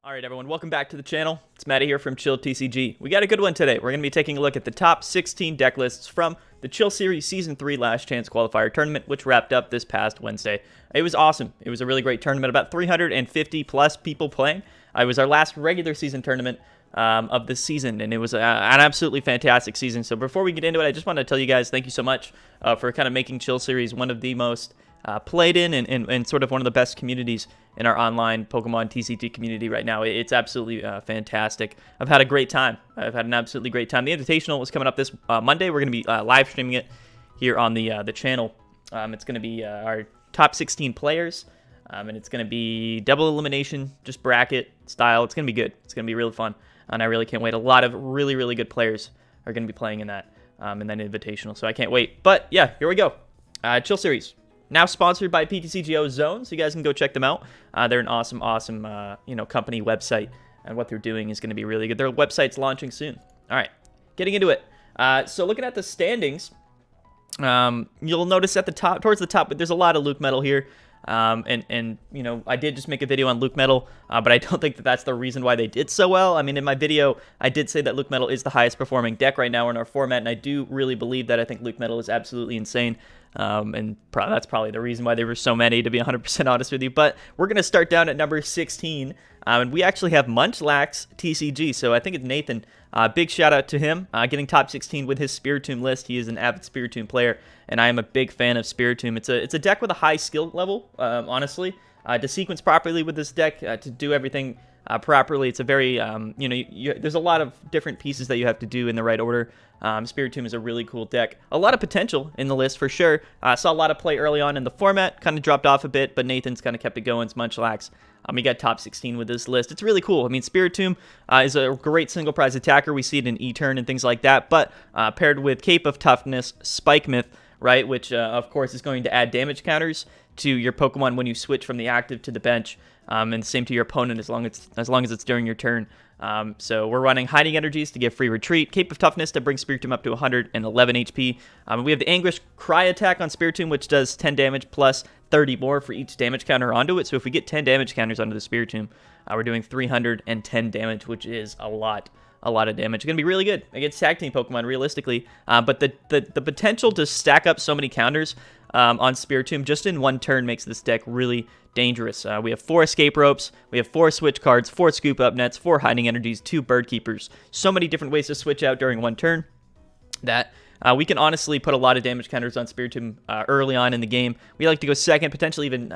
Alright everyone, welcome back to the channel. It's Matty here from Chill TCG. We got a good one today. We're going to be taking a look at the top 16 deck lists from the Chill Series Season 3 Last Chance Qualifier Tournament, which wrapped up this past Wednesday. It was awesome. It was a really great tournament, about 350 plus people playing. It was our last regular season tournament of the season, and it was an absolutely fantastic season. So before we get into it, I just want to tell you guys thank you so much for kind of making Chill Series one of the most played in and sort of one of the best communities in our online Pokemon TCG community right now. It's absolutely fantastic. I've had a great time. I've had an absolutely great time. The Invitational was coming up this Monday. We're going to be live streaming it here on the channel. It's going to be our top 16 players, and it's going to be double elimination, just bracket style. It's going to be good. It's going to be really fun, and I really can't wait. A lot of really, really good players are going to be playing in that Invitational, so I can't wait. But yeah, here we go. Chill Series. Now sponsored by PTCGO Zone, so you guys can go check them out. They're an awesome company website, and what they're doing is going to be really good. Their website's launching soon. All right, getting into it. So looking at the standings, you'll notice at the top, towards the top, but there's a lot of Lukemetal here. And you know, I did just make a video on Lukemetal, but I don't think that that's the reason why they did so well. I mean, in my video, I did say that Lukemetal is the highest performing deck right now in our format, and I do really believe that. I think Lukemetal is absolutely insane, and that's probably the reason why there were so many, to be 100% honest with you. But we're going to start down at number 16, and we actually have Munchlax TCG, so I think it's Nathan. Big shout out to him, getting top 16 with his Spiritomb list. He is an avid Spiritomb player, and I am a big fan of Spiritomb. It's a deck with a high skill level, honestly. To sequence properly with this deck, to do everything properly, it's a very, there's a lot of different pieces that you have to do in the right order. Spiritomb is a really cool deck. A lot of potential in the list for sure. Saw a lot of play early on in the format, kind of dropped off a bit, but Nathan's kind of kept it going. It's Munchlax. We got top 16 with this list. It's really cool. I mean, Spiritomb is a great single prize attacker. We see it in E-Turn and things like that, but paired with Cape of Toughness, Spike Myth, right, which of course is going to add damage counters to your Pokemon when you switch from the active to the bench, and same to your opponent as long as it's during your turn. So we're running Hiding Energies to give free retreat, Cape of Toughness to bring Spiritomb up to 111 HP. We have the Anguish Cry attack on Spiritomb, which does 10 damage plus 30 more for each damage counter onto it. So if we get 10 damage counters onto the Spiritomb, we're doing 310 damage, which is a lot of damage. It's going to be really good against tag team Pokemon, realistically. But the potential to stack up so many counters on Spiritomb just in one turn makes this deck really dangerous. We have 4 Escape Ropes, we have 4 Switch Cards, 4 Scoop Up Nets, 4 Hiding Energies, 2 Bird Keepers. So many different ways to switch out during one turn that we can honestly put a lot of damage counters on Spiritomb early on in the game. We like to go second, potentially even,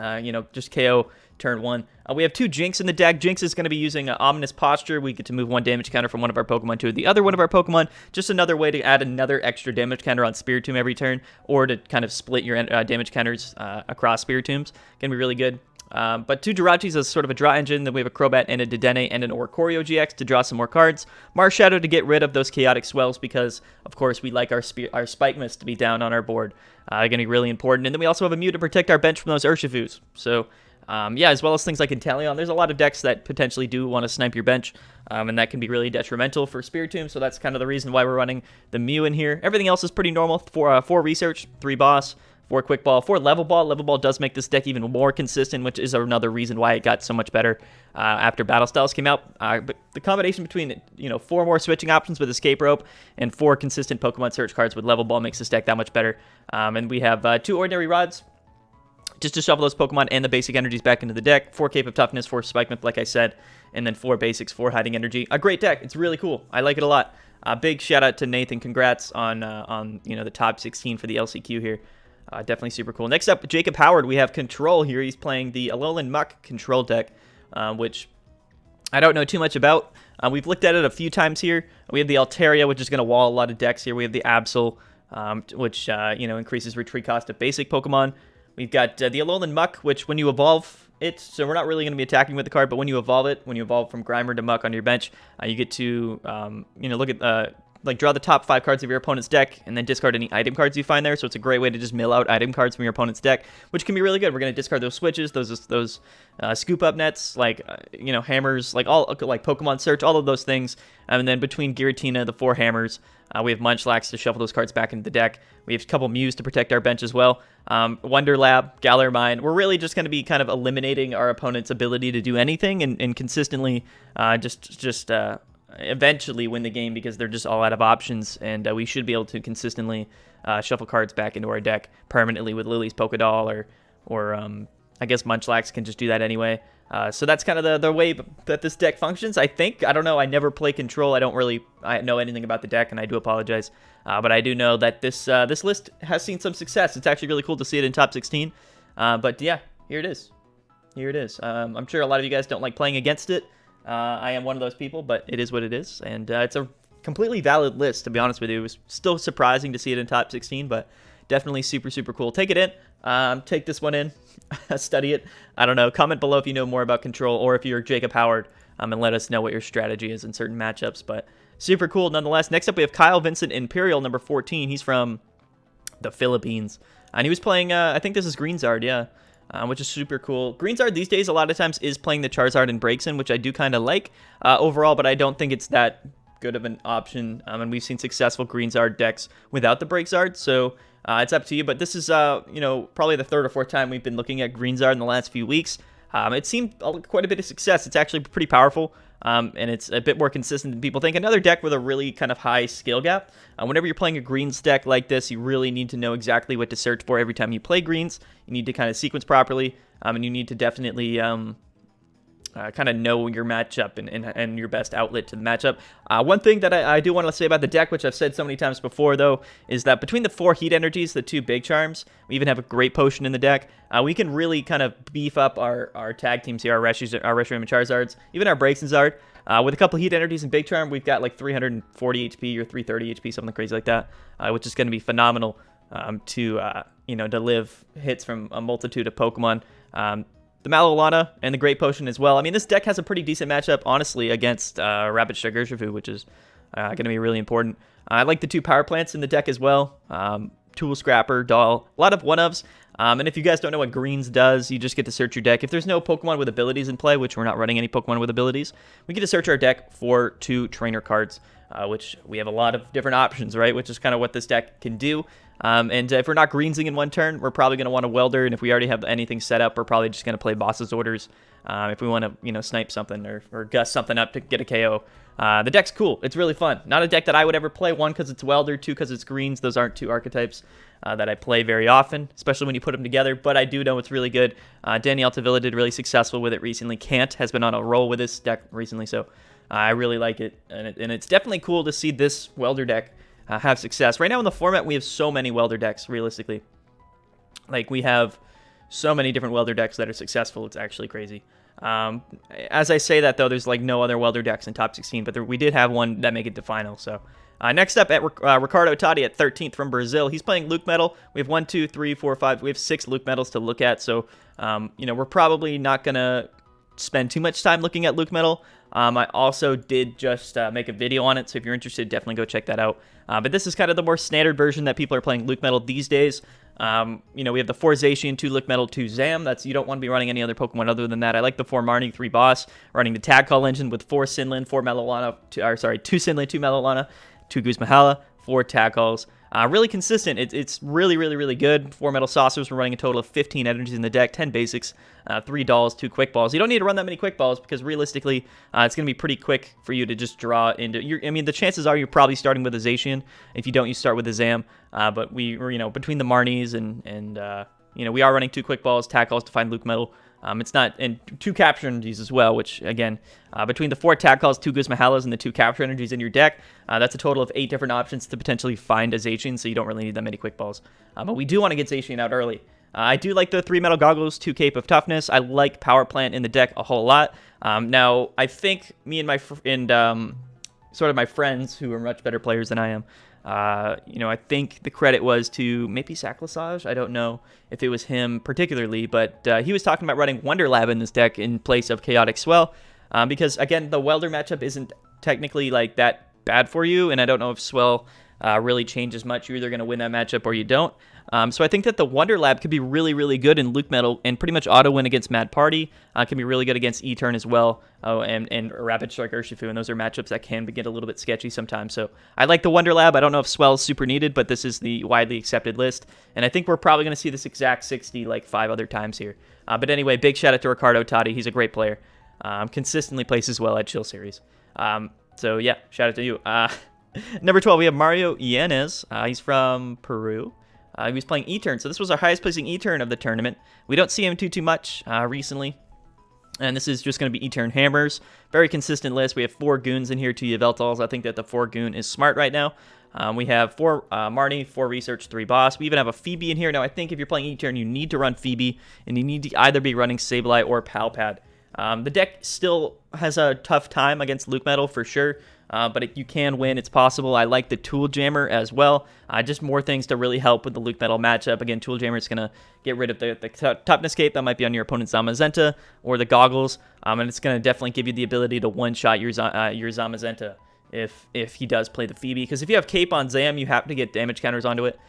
just KO turn 1. We have 2 Jinx in the deck. Jinx is going to be using Ominous Posture. We get to move 1 damage counter from one of our Pokemon to the other one of our Pokemon. Just another way to add another extra damage counter on Spiritomb every turn, or to kind of split your damage counters across Spiritombs. Going to be really good. But 2 Jirachis as sort of a draw engine. Then we have a Crobat and a Dedenne and an Oricorio GX to draw some more cards. Marshadow to get rid of those chaotic swells because, of course, we like our Spike Mist to be down on our board. Going to be really important. And then we also have a Mew to protect our bench from those Urshifus. So, yeah, as well as things like Inteleon. There's a lot of decks that potentially do want to snipe your bench, and that can be really detrimental for Spiritomb. So that's kind of the reason why we're running the Mew in here. Everything else is pretty normal. 4 Research, 3 Boss, 4 Quick Ball, 4 Level Ball. Level Ball does make this deck even more consistent, which is another reason why it got so much better after Battle Styles came out. But the combination between 4 more switching options with Escape Rope and 4 consistent Pokemon Search cards with Level Ball makes this deck that much better. And we have 2 Ordinary Rods, just to shuffle those Pokemon and the basic energies back into the deck. 4 Cape of Toughness, 4 Spike Myth, like I said, and then 4 basics, 4 Hiding Energy. A great deck. It's really cool. I like it a lot. Big shout out to Nathan. Congrats on the top 16 for the LCQ here. Definitely super cool. Next up, Jacob Howard. We have Control here. He's playing the Alolan Muck Control deck, which I don't know too much about. We've looked at it a few times here. We have the Altaria, which is going to wall a lot of decks here. We have the Absol, which increases retreat cost of basic Pokemon. We've got the Alolan Muck, which when you evolve it, so we're not really going to be attacking with the card, but when you evolve it, when you evolve from Grimer to Muck on your bench, you get to, look at like draw the top 5 cards of your opponent's deck and then discard any item cards you find there. So it's a great way to just mill out item cards from your opponent's deck, which can be really good. We're going to discard those switches, those scoop up nets, like you know, hammers, like Pokemon Search, all of those things. And then between Giratina, the 4 hammers, we have Munchlax to shuffle those cards back into the deck. We have a couple Mews to protect our bench as well. Wonder Lab, Galar Mine. We're really just going to be kind of eliminating our opponent's ability to do anything and consistently just eventually win the game, because they're just all out of options, and we should be able to consistently shuffle cards back into our deck permanently with Lily's Pokédoll, or I guess Munchlax can just do that anyway. So that's kind of the way that this deck functions, I think. I don't know. I never play Control. I don't really know anything about the deck, and I do apologize. But I do know that this list has seen some success. It's actually really cool to see it in top 16. But yeah, here it is. Here it is. I'm sure a lot of you guys don't like playing against it. I am one of those people, but it is what it is. And it's a completely valid list, to be honest with you. It was still surprising to see it in top 16, but definitely super, super cool. Take it in. Take this one in. Study it. I don't know. Comment below if you know more about Control, or if you're Jacob Howard, and let us know what your strategy is in certain matchups. But super cool nonetheless. Next up, we have Kyle Vincent Imperial, number 14. He's from the Philippines. And he was playing, I think this is Greenzard, yeah. Which is super cool. Greenzard these days a lot of times is playing the Charizard and Breaks in, which I do kind of like overall, but I don't think it's that good of an option. And we've seen successful Greenzard decks without the Breakzard, so it's up to you. But this is, you know, probably the 3rd or 4th time we've been looking at Greenzard in the last few weeks. It seemed quite a bit of success. It's actually pretty powerful, and it's a bit more consistent than people think. Another deck with a really kind of high skill gap. Whenever you're playing a greens deck like this, you really need to know exactly what to search for every time you play greens. You need to kind of sequence properly, and you need to definitely kind of know your matchup and your best outlet to the matchup. One thing that I do want to say about the deck, which I've said so many times before, though, is that between the 4 Heat Energies, the 2 Big Charms, we even have a great potion in the deck. We can really kind of beef up our tag teams here, our Reshiram and Charizards, even our Breaks and Zard. With a couple Heat Energies and Big Charm, we've got like 340 HP or 330 HP, something crazy like that, which is going to be phenomenal to live hits from a multitude of Pokemon. The Malolana and the Great Potion as well. I mean, this deck has a pretty decent matchup, honestly, against Rapid Sugar, which is going to be really important. I like the 2 Power Plants in the deck as well. Tool Scrapper, Doll, a lot of 1-ofs. And if you guys don't know what Greens does, you just get to search your deck. If there's no Pokemon with abilities in play, which we're not running any Pokemon with abilities, we get to search our deck for 2 trainer cards, which we have a lot of different options, right? Which is kind of what this deck can do. And if we're not greensing in one turn, we're probably going to want a Welder, and if we already have anything set up, we're probably just going to play Boss's Orders if we want to, you know, snipe something or gust something up to get a KO. The deck's cool. It's really fun. Not a deck that I would ever play. 1, because it's Welder. 2, because it's greens. Those aren't 2 archetypes that I play very often, especially when you put them together, but I do know it's really good. Danny Altavilla did really successful with it recently. Kant has been on a roll with this deck recently, so I really like it, and it's definitely cool to see this Welder deck have success. Right now in the format, we have so many Welder decks, realistically. Like, we have so many different Welder decks that are successful. It's actually crazy. As I say that, though, there's like no other Welder decks in top 16, but we did have one that make it to final. So next up at Ricardo Tati at 13th from Brazil. He's playing Lukemetal. We have 1, 2, 3, 4, 5. We have 6 Lukemetals to look at. So, we're probably not going to spend too much time looking at Lukemetal. I also did just make a video on it, so if you're interested, definitely go check that out. But this is kind of the more standard version that people are playing Lukemetal these days. We have the 4 Zacian, 2 Lukemetal, 2 Zam. You don't want to be running any other Pokemon other than that. I like the 4 Marnie, 3 Boss, running the Tag Call engine with 4 Sinlin, 4 Malolana, 2 Sinlin, 2 Malolana, 2 Guzmahala, 4 Tag Calls. Really consistent. It's really, really, really good. 4 Metal Saucers. We're running a total of 15 energies in the deck, 10 basics, 3 Dolls, 2 Quick Balls. You don't need to run that many Quick Balls because realistically, it's going to be pretty quick for you to just draw into. The chances are you're probably starting with a Zacian. If you don't, you start with a Zam. But we're between the Marnies and we are running 2 Quick Balls, Tackles to find Lukemetal. It's not, and 2 Capture Energies as well, which, again, between the 4 Tag Calls, 2 Guzmahalas, and the 2 Capture Energies in your deck, that's a total of 8 different options to potentially find a Zacian, so you don't really need that many Quick Balls. But we do want to get Zacian out early. I do like the 3 Metal Goggles, 2 Cape of Toughness. I like Power Plant in the deck a whole lot. Now, I think me and my friends, who are much better players than I am, I think the credit was to maybe Saclasage. I don't know if it was him particularly, but he was talking about running Wonder Lab in this deck in place of Chaotic Swell, because, again, the Welder matchup isn't technically like that bad for you, and I don't know if Swell really changes much. You're either going to win that matchup or you don't. So I think that the Wonder Lab could be really, really good in Lukemetal and pretty much auto-win against Mad Party. Can be really good against E-Turn as well, and Rapid Strike Urshifu, and those are matchups that can get a little bit sketchy sometimes. So I like the Wonder Lab. I don't know if Swell is super needed, but this is the widely accepted list, and I think we're probably going to see this exact 60 like 5 other times here. But anyway, big shout out to Ricardo Tati. He's a great player. Consistently places well at Chill Series. So yeah, shout out to you. Number 12, we have Mario Yanez. He's from Peru. He was playing E-Turn, so this was our highest placing E-Turn of the tournament. We don't see him too much recently, and this is just going to be E-Turn hammers. Very consistent list. We have 4 Goons in here, 2 Yveltals. I think that the 4 Goon is smart right now. We have 4 Marnie, 4 Research, 3 Boss. We even have a Phoebe in here. Now, I think if you're playing E-Turn, you need to run Phoebe, and you need to either be running Sableye or Palpad. The deck still has a tough time against Lukemetal for sure, but you can win. It's possible. I like the Tool Jammer as well. Just more things to really help with the Lukemetal matchup. Again, Tool Jammer is going to get rid of the Toughness Cape that might be on your opponent's Zamazenta or the Goggles, and it's going to definitely give you the ability to one-shot your Zamazenta if he does play the Phoebe. Because if you have Cape on Zam, you have to get damage counters onto it.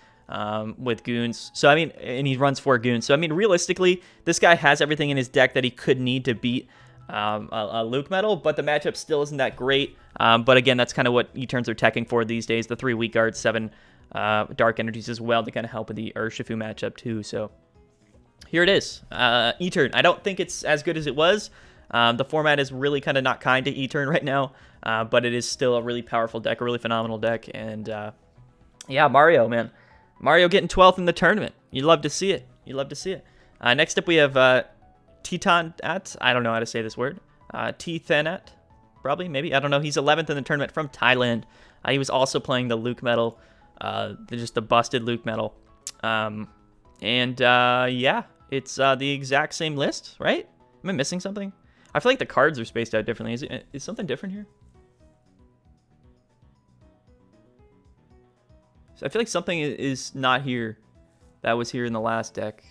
With Goons. So, I mean, and he runs 4 Goons. So, I mean, realistically, this guy has everything in his deck that he could need to beat a Lukemetal, but the matchup still isn't that great. But again, that's kind of what E-Turns are teching for these days. The 3 Weak Guards, 7 Dark Energies as well to kind of help with the Urshifu matchup too. So, here it is. E-Turn. I don't think it's as good as it was. The format is really kind of not kind to E-Turn right now, but it is still a really powerful deck, a really phenomenal deck. And, yeah, Mario, man. Mario getting 12th in the tournament. You'd love to see it. You'd love to see it. Next up, we have Thanet. I don't know how to say this word. Thanet, probably, maybe. I don't know. He's 11th in the tournament from Thailand. He was also playing the Lukemetal, just the busted Lukemetal. Yeah, it's the exact same list, right? Am I missing something? I feel like the cards are spaced out differently. Is something different here? So I feel like something is not here that was here in the last deck.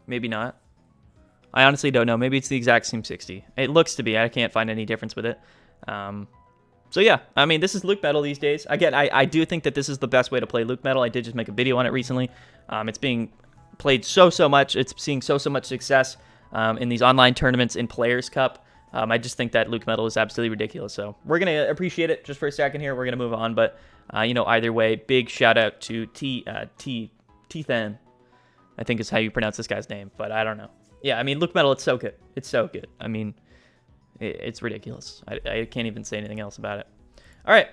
Maybe not. I honestly don't know. Maybe it's the exact same 60. It looks to be. I can't find any difference with it. So yeah, I mean, this is Lukemetal these days. Again, I do think that this is the best way to play Lukemetal. I did just make a video on it recently. It's being played so much. It's seeing so much success in these online tournaments in Players Cup. I just think that Lukemetal is absolutely ridiculous. So we're going to appreciate it just for a second here. We're going to move on. But, either way, big shout out to Than, I think is how you pronounce this guy's name. But I don't know. Yeah, I mean, Lukemetal, it's so good. It's so good. I mean, it's ridiculous. I can't even say anything else about it. All right.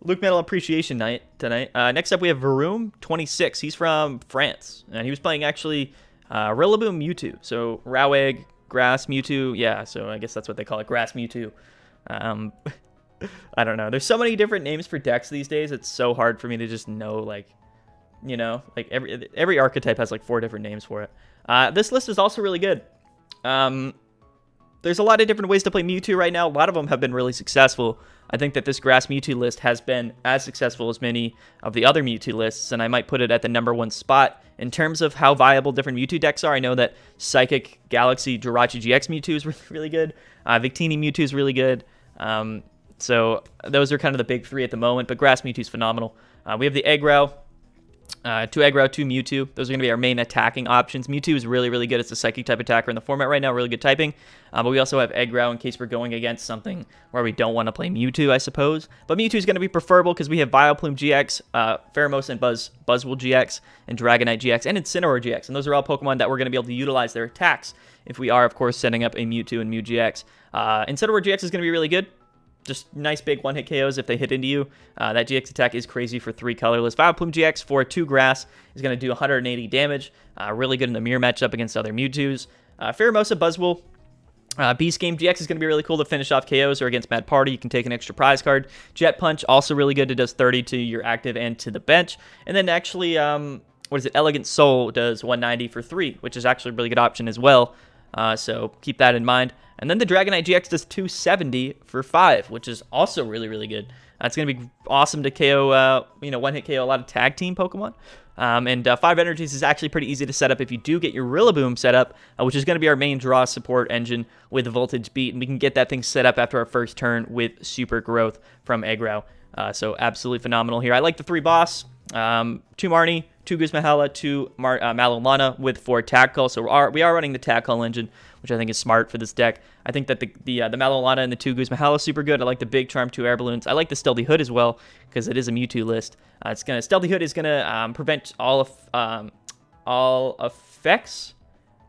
Lukemetal Appreciation Night tonight. Next up, we have Varoom26. He's from France. And he was playing, actually, Rillaboom Mewtwo. So, Rowegg, Grass Mewtwo. Yeah, so I guess that's what they call it, Grass Mewtwo. I don't know. There's so many different names for decks these days. It's so hard for me to just know, like every archetype has like 4 different names for it. This list is also really good. There's a lot of different ways to play Mewtwo right now. A lot of them have been really successful. I think that this Grass Mewtwo list has been as successful as many of the other Mewtwo lists, and I might put it at the #1 spot in terms of how viable different Mewtwo decks are. I know that Psychic Galaxy Jirachi GX Mewtwo is really good. Victini Mewtwo is really good. So those are kind of the big 3 at the moment, but Grass Mewtwo is phenomenal. We have the Eggrow. 2 Eggrow, 2 Mewtwo. Those are going to be our main attacking options. Mewtwo is really good. It's a psychic type attacker in the format right now. Really good typing. But we also have Eggrow in case we're going against something where we don't want to play Mewtwo, I suppose. But Mewtwo is going to be preferable because we have Vileplume GX, Pheromosa and Buzzwole GX, and Dragonite GX, and Incineroar GX. And those are all Pokemon that we're going to be able to utilize their attacks if we are, of course, setting up a Mewtwo and Mew GX. Incineroar GX is going to be really good. Just nice big one-hit KOs if they hit into you. That GX attack is crazy for 3 colorless. Vileplume GX for 2 grass is going to do 180 damage. Really good in the mirror matchup against other Mewtwo's. Pheromosa, Buzzwole, Beast Game GX is going to be really cool to finish off KOs or against Mad Party. You can take an extra prize card. Jet Punch, also really good. It does 30 to your active and to the bench. And then actually, Elegant Soul does 190 for 3, which is actually a really good option as well. So keep that in mind. And then the Dragonite GX does 270 for 5, which is also really good. It's going to be awesome to KO, one-hit KO a lot of tag team Pokemon. And 5 energies is actually pretty easy to set up if you do get your Rillaboom set up, which is going to be our main draw support engine with Voltage Beat, and we can get that thing set up after our first turn with Super Growth from Eggrow. So absolutely phenomenal here. I like the 3 boss, 2 Marnie, 2 Guzmahala, 2 Malolana with 4 Tackle. So we are running the Tackle engine, which I think is smart for this deck. I think that the Malolana and the 2 Guzmahala is super good. I like the Big Charm 2 Air Balloons. I like the Stealthy Hood as well because it is a Mewtwo list. Stealthy Hood is gonna prevent all effects.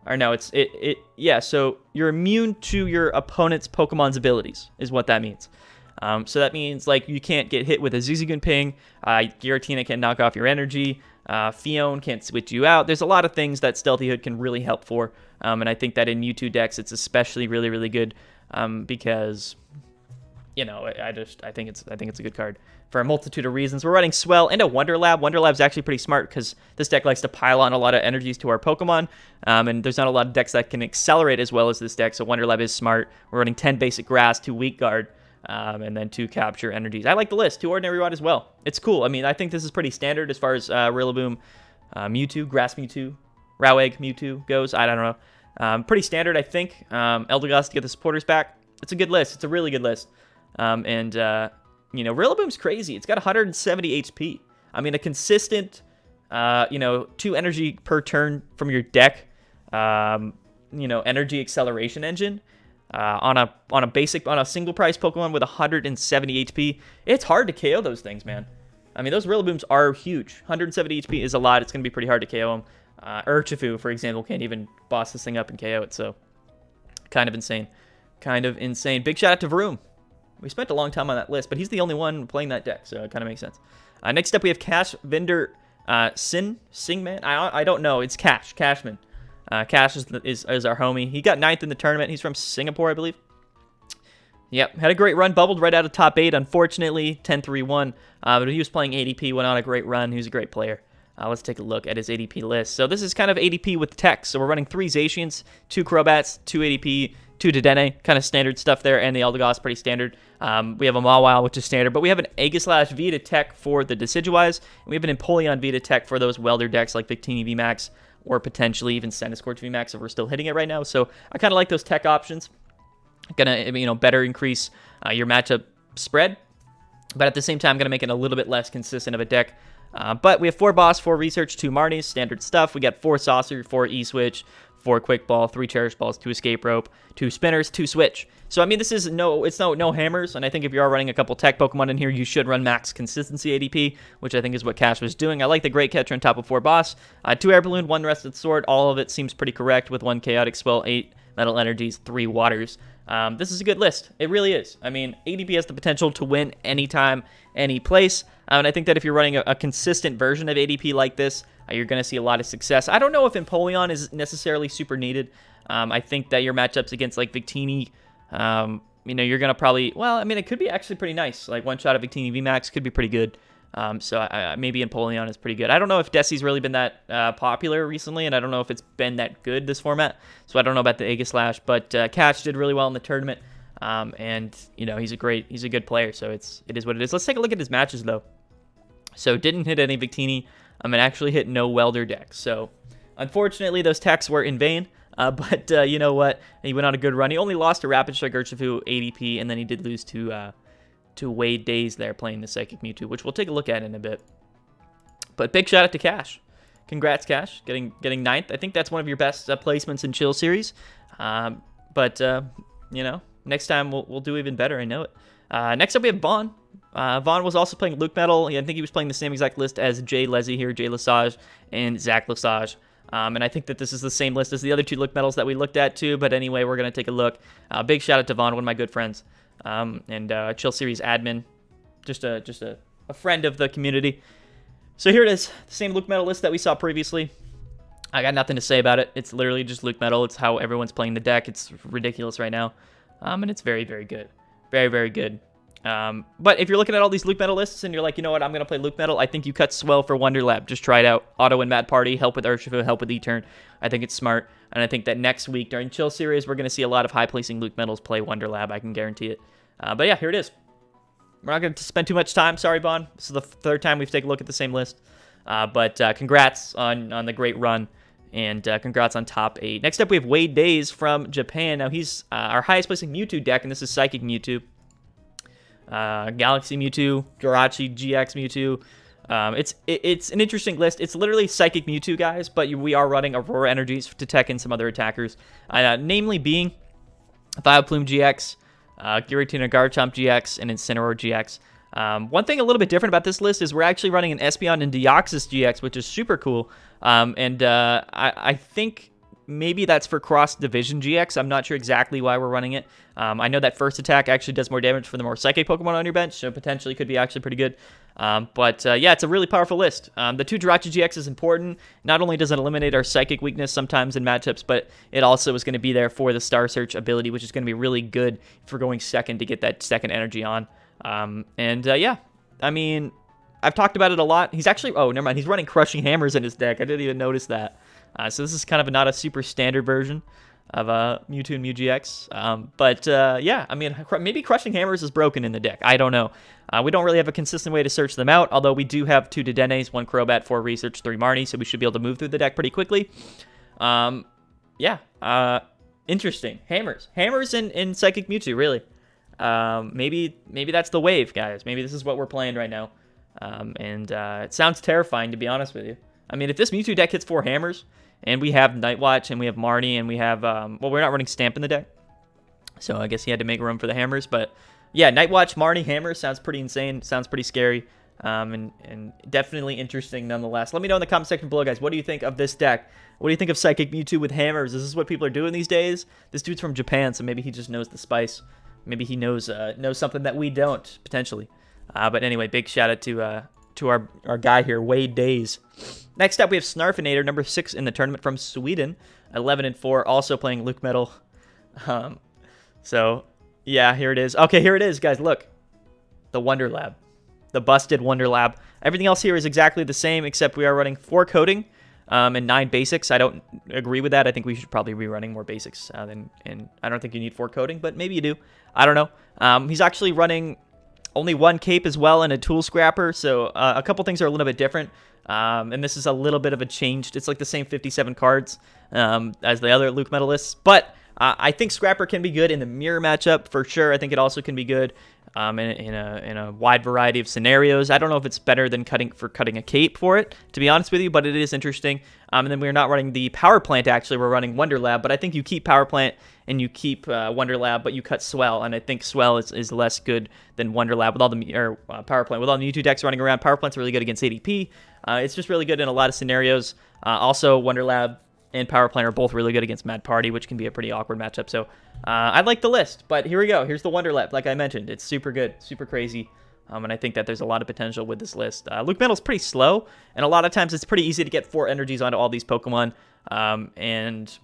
Or no, yeah. So you're immune to your opponent's Pokemon's abilities is what that means. So that means like you can't get hit with a Zigzagoon Ping. Giratina can't knock off your energy. Fion can't switch you out. There's a lot of things that Stealthy Hood can really help for, and I think that in Mewtwo decks it's especially really, really good because I think it's a good card for a multitude of reasons. We're running Swell and a Wonder Lab. Wonder Lab's actually pretty smart because this deck likes to pile on a lot of energies to our Pokemon, and there's not a lot of decks that can accelerate as well as this deck. So Wonder Lab is smart. We're running 10 basic Grass, 2 Weak Guard. And then 2 Capture energies. I like the list. 2 Ordinary Rod as well. It's cool. I mean, I think this is pretty standard as far as Rillaboom, Mewtwo, Grass Mewtwo, Rowegg Mewtwo goes. I don't know. Pretty standard, I think. Eldegoss to get the supporters back. It's a good list. It's a really good list. Rillaboom's crazy. It's got 170 HP. I mean, a consistent, 2 energy per turn from your deck, energy acceleration engine. On a single price Pokemon with 170 HP, it's hard to KO those things, man. I mean, those Rillabooms are huge. 170 HP is a lot. It's going to be pretty hard to KO them. Urshifu, for example, can't even boss this thing up and KO it, so kind of insane. Big shout out to Vroom. We spent a long time on that list, but he's the only one playing that deck, so it kind of makes sense. Next up, we have Cash Vendor Singman. I don't know. It's Cashman. Cash is our homie. He got 9th in the tournament. He's from Singapore, I believe. Yep, had a great run. Bubbled right out of top 8, unfortunately. 10-3-1. But he was playing ADP, went on a great run. He was a great player. Let's take a look at his ADP list. So this is kind of ADP with tech. So we're running 3 Zacians, 2 Crobats, 2 ADP, 2 Dedenne. Kind of standard stuff there. And the Eldegoss, pretty standard. We have a Mawile, which is standard. But we have an Aegislash Vita Tech for the Decidueyes. And we have an Empoleon Vita Tech for those welder decks like Victini VMAX. Or potentially even Centiskorch VMAX if we're still hitting it right now. So I kind of like those tech options. Gonna, better increase your matchup spread. But at the same time, gonna make it a little bit less consistent of a deck. But we have 4 Boss, 4 Research, 2 Marnies, standard stuff. We got 4 Saucer, 4 E-Switch, 4 Quick Ball, 3 Cherish Balls, 2 Escape Rope, 2 Spinners, 2 Switch. So, I mean, this is no hammers, and I think if you are running a couple tech Pokemon in here, you should run max consistency ADP, which I think is what Cash was doing. I like the Great Catcher on top of 4 Boss, 2 Air Balloon, 1 Rested Sword. All of it seems pretty correct with 1 Chaotic Swell, 8 Metal Energies, 3 Waters. This is a good list. It really is. I mean, ADP has the potential to win anytime, any place, and I think that if you're running a consistent version of ADP like this, you're going to see a lot of success. I don't know if Empoleon is necessarily super needed. I think that your matchups against like Victini, you're going to probably, it could be actually pretty nice. Like one shot of Victini VMAX could be pretty good. So maybe Empoleon is pretty good. I don't know if Desi's really been that popular recently, and I don't know if it's been that good this format. So I don't know about the Aegislash, but Cash did really well in the tournament. And he's a good player. So it is what it is. Let's take a look at his matches though. So didn't hit any Victini. And actually hit no welder decks. So unfortunately, those techs were in vain. But you know what? He went on a good run. He only lost to Rapid Strike Urshifu ADP, and then he did lose to Wadedays there playing the Psychic Mewtwo, which we'll take a look at in a bit. But big shout out to Cash. Congrats, Cash, getting 9th. I think that's one of your best placements in Chill Series. But next time we'll do even better. I know it. Next up, we have Vaughn. Vaughn was also playing Lukemetal. I think he was playing the same exact list as Jayla Sage and Zach Lesage. And I think that this is the same list as the other 2 Lukemetals that we looked at too. But anyway, we're going to take a look. Big shout out to Vaughn, one of my good friends. And Chill Series admin. Just a friend of the community. So here it is. The same Lukemetal list that we saw previously. I got nothing to say about it. It's literally just Lukemetal. It's how everyone's playing the deck. It's ridiculous right now. And it's very, very good. Very, very good. But if you're looking at all these Lukemetal lists and you're like, you know what, I'm going to play Lukemetal, I think you cut Swell for Wonder Lab. Just try it out. Auto and Mad Party, help with Urshifu, help with E-Turn. I think it's smart. And I think that next week during Chill Series, we're going to see a lot of high-placing Lukemetals play Wonder Lab. I can guarantee it. But yeah, here it is. We're not going to spend too much time. Sorry, Vaughn. This is the third time we've taken a look at the same list. But congrats on the great run, and congrats on top 8. Next up, we have Wadedays from Japan. Now, he's our highest placing Mewtwo deck, and this is Psychic Mewtwo. Galaxy Mewtwo, Jirachi GX Mewtwo. It's an interesting list. It's literally Psychic Mewtwo, guys, but we are running Aurora Energies to tech in some other attackers, namely being Vileplume GX, Giratina Garchomp GX, and Incineroar GX. One thing a little bit different about this list is we're actually running an Espeon and Deoxys GX, which is super cool. I think maybe that's for cross-division GX. I'm not sure exactly why we're running it. I know that first attack actually does more damage for the more Psychic Pokemon on your bench, so potentially could be actually pretty good. Yeah, it's a really powerful list. The 2 Jirachi GX is important. Not only does it eliminate our Psychic weakness sometimes in matchups, but it also is going to be there for the Star Search ability, which is going to be really good for going second to get that second energy on. Yeah, I mean, I've talked about it a lot. He's actually, oh, never mind. He's running Crushing Hammers in his deck. I didn't even notice that. So this is kind of not a super standard version of Mewtwo and Mew GX. Yeah, I mean, maybe Crushing Hammers is broken in the deck. I don't know. We don't really have a consistent way to search them out, although we do have 2 Dedennes, 1 Crobat, 4 Research, 3 Marnie, so we should be able to move through the deck pretty quickly. Yeah, interesting. Hammers in Psychic Mewtwo, really. Maybe that's the wave, guys. Maybe this is what we're playing right now. It sounds terrifying, to be honest with you. I mean, if this Mewtwo deck hits 4 Hammers, and we have Nightwatch, and we have Marnie, and we have, well, we're not running Stamp in the deck, so I guess he had to make room for the Hammers, but yeah, Nightwatch, Marnie, Hammers sounds pretty insane, sounds pretty scary, and definitely interesting nonetheless. Let me know in the comment section below, guys, what do you think of this deck? What do you think of Psychic Mewtwo with Hammers? Is this what people are doing these days? This dude's from Japan, so maybe he just knows the spice. Maybe he knows something that we don't, potentially. But anyway, big shout out to our guy here, Wadedays. Next up, we have Snarfinator, number 6 in the tournament from Sweden, 11-4, also playing Lukemetal. So, yeah, here it is. Okay, here it is, guys. Look, the Wonder Lab, the busted Wonder Lab. Everything else here is exactly the same, except we are running 4 coding and 9 basics. I don't agree with that. I think we should probably be running more basics, and I don't think you need 4 coding, but maybe you do. I don't know. He's actually running only 1 cape as well and a tool scrapper, so a couple things are a little bit different. And this is a little bit of a change. It's like the same 57 cards as the other Lukemetal lists, but I think Scrapper can be good in the mirror matchup for sure. I think it also can be good in a wide variety of scenarios. I don't know if it's better than cutting a cape for it, to be honest with you, but it is interesting. And then we're not running the Power Plant, actually. We're running Wonder Lab, but I think you keep Power Plant and you keep Wonder Lab, but you cut Swell, and I think Swell is less good than Wonder Lab with all the Power Plant. With all the Mewtwo decks running around, Power Plant's really good against ADP. It's just really good in a lot of scenarios. Also, Wonder Lab and Power Plant are both really good against Mad Party, which can be a pretty awkward matchup. So I like the list, but here we go. Here's the Wonder Lab. Like I mentioned, it's super good, super crazy. And I think that there's a lot of potential with this list. Lukemetal's pretty slow, and a lot of times it's pretty easy to get 4 energies onto all these Pokemon. And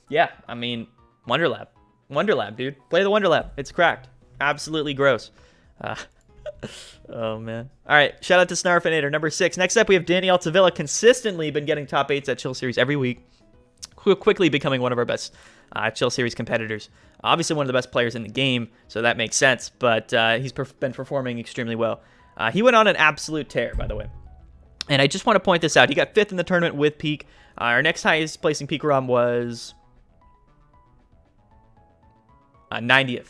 yeah, I mean, Wonder Lab, dude. Play the Wonder Lab. It's cracked. Absolutely gross. Oh, man. All right, shout out to Snarfinator, number 6. Next up, we have Danny Altavilla, consistently been getting top 8s at Chill Series every week, quickly becoming one of our best Chill Series competitors. Obviously, one of the best players in the game, so that makes sense, but he's been performing extremely well. He went on an absolute tear, by the way. And I just want to point this out. He got 5th in the tournament with Peak. Our next highest placing Pikarom was 90th.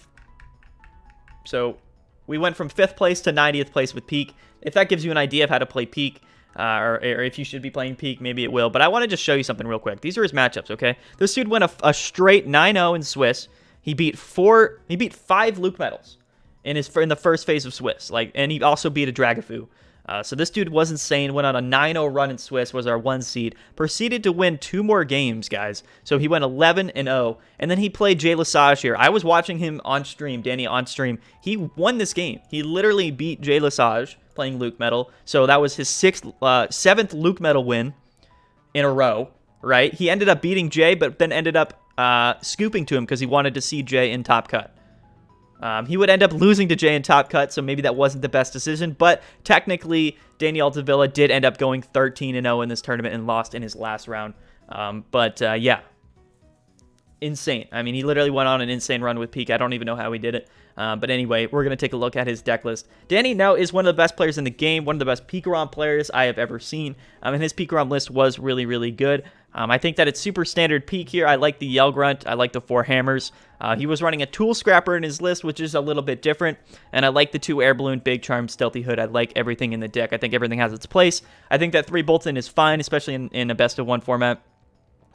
So we went from 5th place to 90th place with Peak. If that gives you an idea of how to play Peak, or if you should be playing Peak, maybe it will. But I want to just show you something real quick. These are his matchups, okay? This dude went a straight 9-0 in Swiss. He beat 5 Lukemetals in the first phase of Swiss. And he also beat a Dragafoo. So this dude was insane, went on a 9-0 run in Swiss, was our 1 seed, proceeded to win 2 more games, guys. So he went 11-0, and then he played Jayla Sage here. I was watching him on stream, Danny on stream. He won this game. He literally beat Jayla Sage playing Lukemetal. So that was his 7th Lukemetal win in a row, right? He ended up beating Jay, but then ended up scooping to him because he wanted to see Jay in Top Cut. He would end up losing to Jay in Top Cut, so maybe that wasn't the best decision. But technically, Danny Altavilla did end up going 13-0 in this tournament and lost in his last round. Yeah. insane. I mean, he literally went on an insane run with Peak. I don't even know how he did it. But anyway, we're going to take a look at his deck list. Danny now is one of the best players in the game, one of the best Pikarom players I have ever seen. And his Pikarom list was really, really good. I think that it's super standard Peak here. I like the Yell Grunt. I like the 4 Hammers. He was running a Tool Scrapper in his list, which is a little bit different. And I like the 2 Air Balloon, Big Charm, Stealthy Hood. I like everything in the deck. I think everything has its place. I think that 3 Bolton is fine, especially in a best-of-1 format.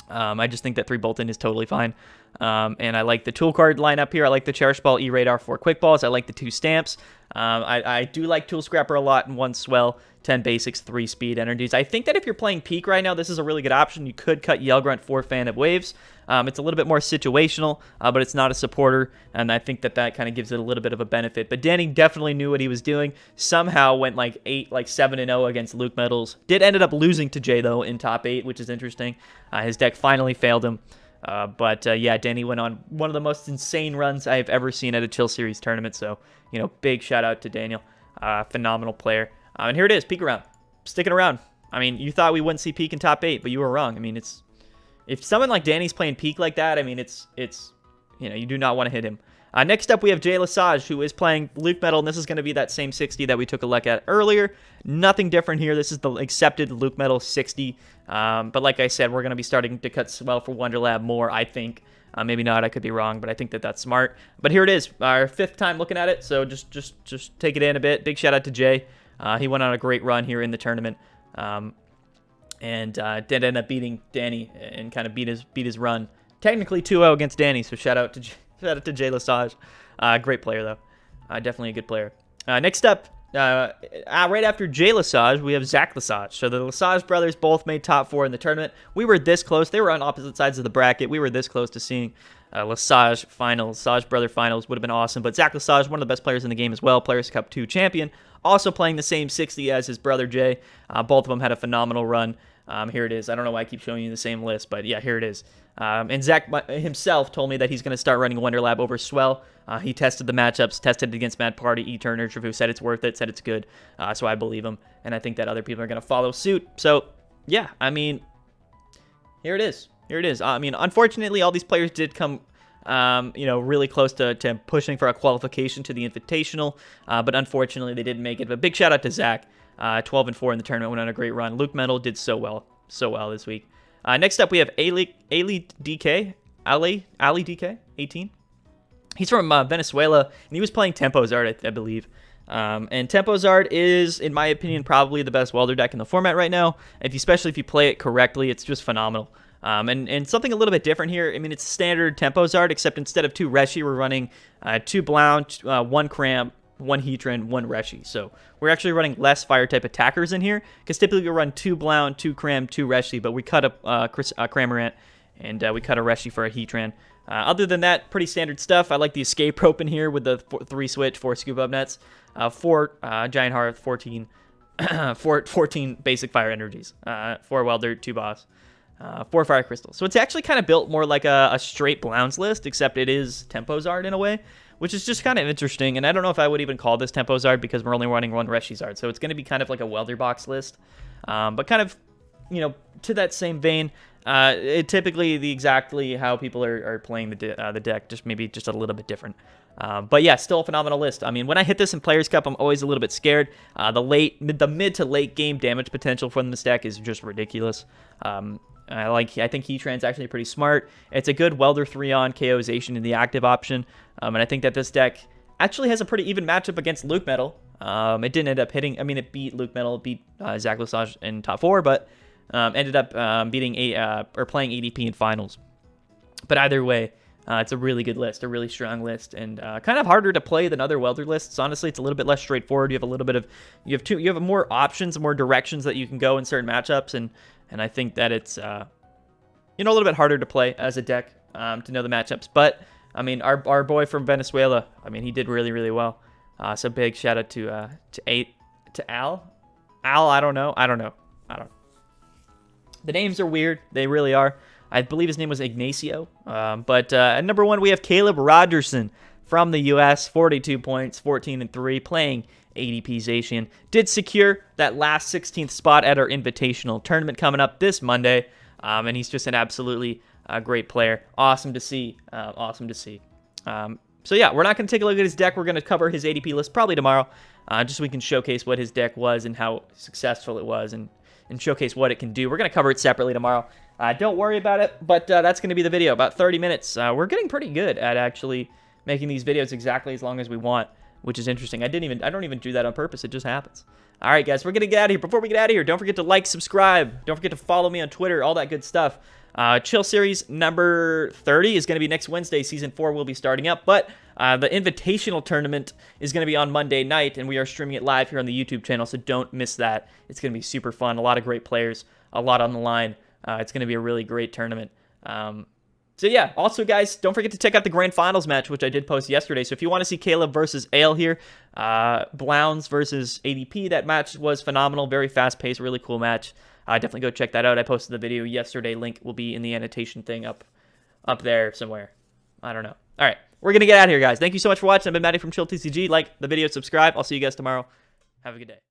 I just think that 3 Bolton is totally fine. And I like the tool card lineup here. I like the Cherish Ball, E-Radar, 4 Quick Balls. I like the 2 Stamps. I do like Tool Scrapper a lot in 1 Swell, 10 Basics, 3 Speed Energies. I think that if you're playing Peak right now, this is a really good option. You could cut Yell Grunt, 4 Fan of Waves. It's a little bit more situational, but it's not a supporter, and I think that kind of gives it a little bit of a benefit. But Danny definitely knew what he was doing. Somehow went like 7-0 against Lukemetals. Did ended up losing to Jay though in top 8, which is interesting. His deck finally failed him. But yeah, Danny went on one of the most insane runs I've ever seen at a Chill Series tournament. So, big shout out to Daniel. Phenomenal player. And here it is, Peak around. Sticking around. I mean, you thought we wouldn't see Peak in top 8, but you were wrong. I mean, if someone like Danny's playing Peak like that, I mean, it's you do not want to hit him. Next up, we have Jayla Sage, who is playing Lukemetal, and this is going to be that same 60 that we took a look at earlier. Nothing different here. This is the accepted Lukemetal 60. But like I said, we're going to be starting to cut Swell for Wonderlab more, I think. Maybe not. I could be wrong, but I think that that's smart. But here it is, our 5th time looking at it, so just take it in a bit. Big shout out to Jay. He went on a great run here in the tournament. And did end up beating Danny and kind of beat his run. Technically 2-0 against Danny, so shout out to Jayla Sage. Great player, though. Definitely a good player. Next up, right after Jayla Sage, we have Zach Lesage. So the Lesage brothers both made top 4 in the tournament. We were this close. They were on opposite sides of the bracket. We were this close to seeing Lesage finals. Lesage brother finals would have been awesome. But Zach Lesage, one of the best players in the game as well. Players Cup 2 champion. Also playing the same 60 as his brother Jay. Both of them had a phenomenal run. Here it is. I don't know why I keep showing you the same list, but yeah, here it is. And Zach himself told me that he's going to start running Wonderlab over Swell. He tested the matchups, tested it against Mad Party, E-Turn, Urtravu, said it's worth it, said it's good. So I believe him, and I think that other people are going to follow suit. So, yeah, I mean, here it is. Here it is. I mean, unfortunately, all these players did come, really close to pushing for a qualification to the Invitational, but unfortunately, they didn't make it. But big shout out to Zach. 12-4 in the tournament, went on a great run. Lukemetal did so well this week. Next up, we have Ali DK, 18. He's from Venezuela, and he was playing Tempozard, I believe. And Tempozard is, in my opinion, probably the best welder deck in the format right now. Especially if you play it correctly, it's just phenomenal. And something a little bit different here. I mean, it's standard Tempozard, except instead of 2 Reshi, we're running 2 Blount, 1 Cramp, 1 Heatran, 1 Reshi. So we're actually running less fire-type attackers in here, because typically we run 2 Blount, 2 Cram, 2 Reshi, but we cut a Cramorant, and we cut a Reshi for a Heatran. Other than that, pretty standard stuff. I like the escape rope in here with the 3 switch, 4 scoop up nets, 4 Giant Hearth, 14 basic fire energies, 4 welder, 2 boss, 4 fire crystals. So it's actually kind of built more like a straight Blounds list, except it is Tempozard in a way, which is just kind of interesting. And I don't know if I would even call this Tempozard, because we're only running 1 Reshizard. So it's going to be kind of like a welder box list. But kind of, to that same vein, it typically exactly how people are playing the deck, just maybe just a little bit different. But yeah, still a phenomenal list. I mean, when I hit this in Players Cup, I'm always a little bit scared. The mid to late game damage potential from this deck is just ridiculous. I think Heatran's actually pretty smart. It's a good welder 3-on KOization in the active option. And I think that this deck actually has a pretty even matchup against Lukemetal. It didn't end up hitting. I mean, it beat Lukemetal, it beat Zach Lesage in top 4, but ended up playing ADP in finals. But either way, it's a really good list, a really strong list, and kind of harder to play than other welder lists. Honestly, it's a little bit less straightforward. You have a little bit of you have more options, more directions that you can go in certain matchups, and I think that it's a little bit harder to play as a deck to know the matchups. But I mean, our boy from Venezuela, I mean, he did really, really well. So big shout out to Al. I don't know. The names are weird. They really are. I believe his name was Ignacio. But at number 1, we have Caleb Rogerson from the U.S. 42 points, 14-3, playing ADP Zacian. Did secure that last 16th spot at our Invitational tournament coming up this Monday. And he's just an absolutely Great player. Awesome to see. Awesome to see. So yeah, we're not going to take a look at his deck. We're going to cover his ADP list probably tomorrow, just so we can showcase what his deck was and how successful it was, and showcase what it can do. We're going to cover it separately tomorrow. Don't worry about it, but that's going to be the video, about 30 minutes. We're getting pretty good at actually making these videos exactly as long as we want, which is interesting. I don't even do that on purpose. It just happens. All right, guys, we're going to get out of here. Before we get out of here, don't forget to like, subscribe. Don't forget to follow me on Twitter, all that good stuff. Chill Series number 30 is going to be next Wednesday. Season 4 will be starting up, but the Invitational Tournament is going to be on Monday night, and we are streaming it live here on the YouTube channel, so don't miss that. It's going to be super fun. A lot of great players, a lot on the line. It's going to be a really great tournament. So yeah, also guys, don't forget to check out the Grand Finals match, which I did post yesterday. So if you want to see Caleb versus Ale here, Blounds versus ADP, that match was phenomenal, very fast-paced, really cool match. Definitely go check that out. I posted the video yesterday. Link will be in the annotation thing up there somewhere. I don't know. All right, we're going to get out of here, guys. Thank you so much for watching. I've been Matty from Chill TCG. Like the video, subscribe. I'll see you guys tomorrow. Have a good day.